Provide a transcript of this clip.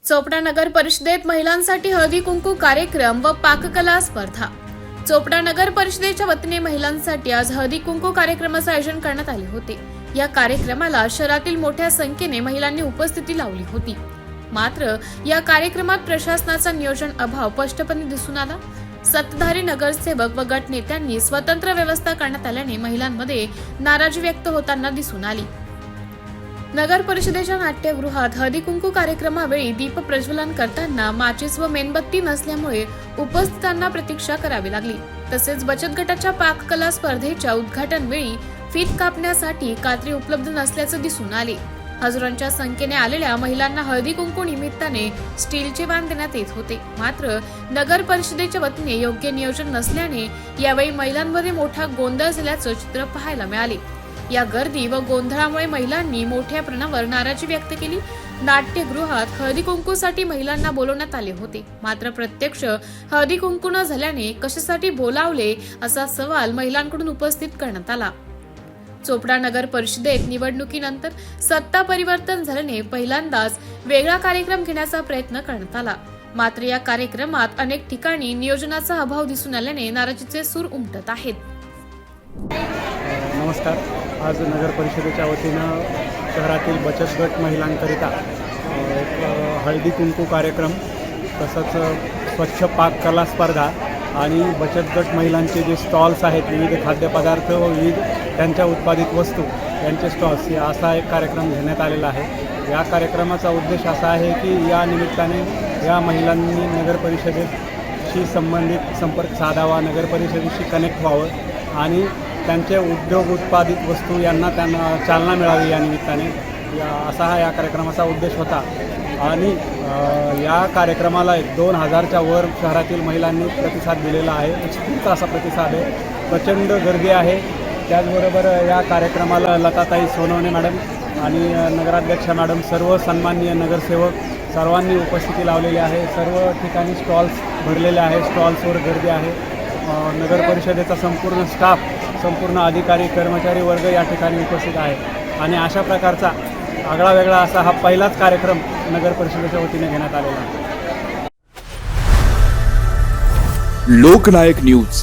चोपडा नगर परिषदेत महिलांसाठी हळदी कुंकू कार्यक्रम व पाककला स्पर्धा। चोपडा नगर परिषदेच्या वतीने महिलांसाठी आज हळदी कुंकू कार्यक्रमाचे आयोजन करण्यात आले होते। या कार्यक्रमाला शहरातील मोठ्या संख्येने महिलांनी उपस्थिती लावली होती। मात्र या कार्यक्रमात प्रशासनाचा नियोजन अभाव स्पष्टपणे दिसून आला। सत्ताधारी नगरसेवक व गट नेत्यांनी स्वतंत्र व्यवस्था करण्यात आल्याने महिलांमध्ये नाराजी व्यक्त होताना दिसून आली। नगर परिषदेच्या नाट्यगृहात हळदी कुंकू कार्यक्रमावेळी दीप प्रज्वलन करताना माचीस व मेणबत्ती नसल्यामुळे उपस्थितांना प्रतीक्षा करावी लागली। तसेच बचत गटाच्या पाककला स्पर्धेच्या उद्घाटनवेळी फीत कापण्यासाठी कात्री उपलब्ध नसल्याचे दिसून आले। हजारोंच्या संख्येने आलेल्या महिलांना हळदी कुंकू निमित्ताने स्टीलचे वाण देण्यात येत होते। मात्र नगर परिषदेच्या वतीने योग्य नियोजन नसल्याने यावेळी महिलांमध्ये मोठा गोंधळ झाल्याचे चित्र पाहायला मिळाले। या गर्दी व गोंधळामुळे महिलांनी मोठ्या प्रमाणावर नाराजी व्यक्त केली। नाट्यगृहात हळदी कुंकूसाठी महिलांना बोलवण्यात आले होते, मात्र प्रत्यक्ष हळदी कुंकू न झाल्याने कशासाठी बोलावले असा सवाल महिलांकडून उपस्थित करण्यात आला। चोपडा नगर परिषदेत निवडणुकीनंतर सत्ता परिवर्तन झाल्याने पहिल्यांदाच वेगळा कार्यक्रम घेण्याचा प्रयत्न करण्यात आला। मात्र या कार्यक्रमात अनेक ठिकाणी नियोजनाचा अभाव दिसून आल्याने नाराजीचे सूर उमटत आहेत। नमस्कार। आज नगर परिषदेच्या वतीनं शहरातील बचत गट महिलांकरिता एक हळदी कुंकू कार्यक्रम, तसंच स्वच्छ पाककला स्पर्धा आणि बचत गट महिलांचे जे स्टॉल्स आहेत, विविध खाद्यपदार्थ व विविध त्यांच्या उत्पादित वस्तू यांचे स्टॉल्स, असा एक कार्यक्रम घेण्यात आलेला आहे। या कार्यक्रमाचा उद्देश असा आहे की या निमित्ताने या महिलांनी नगर परिषदेशी संबंधित संपर्क साधावा, नगर परिषदेशी कनेक्ट व्हावं आणि त्यांचे उद्योग उत्पादित वस्तू यांना त्यांना चालना मिळावी या निमित्ताने, असा हा या कार्यक्रमाचा उद्देश होता। आणि या कार्यक्रमाला 2000च्या वर शहरातील महिलांनी प्रतिसाद दिलेला आहे। उत्स्फूर्त असा प्रतिसाद आहे, प्रचंड गर्दी आहे। त्याचबरोबर या कार्यक्रमाला लताताई सोनवणे मॅडम आणि नगराध्यक्षा मॅडम, सर्व सन्माननीय नगरसेवक सर्वांनी उपस्थिती लावलेली आहे। सर्व ठिकाणी स्टॉल्स भरलेले आहे, स्टॉल्सवर गर्दी आहे। नगर परिषदेचा संपूर्ण स्टाफ, संपूर्ण अधिकारी कर्मचारी वर्ग या ठिकाणी उपस्थित आहे आणि अशा प्रकारचा आगळा वेगळा असा हा पहिलाच कार्यक्रम नगर परिषदेच्या वतीने घेण्यात आलेला आहे। लोकनायक न्यूज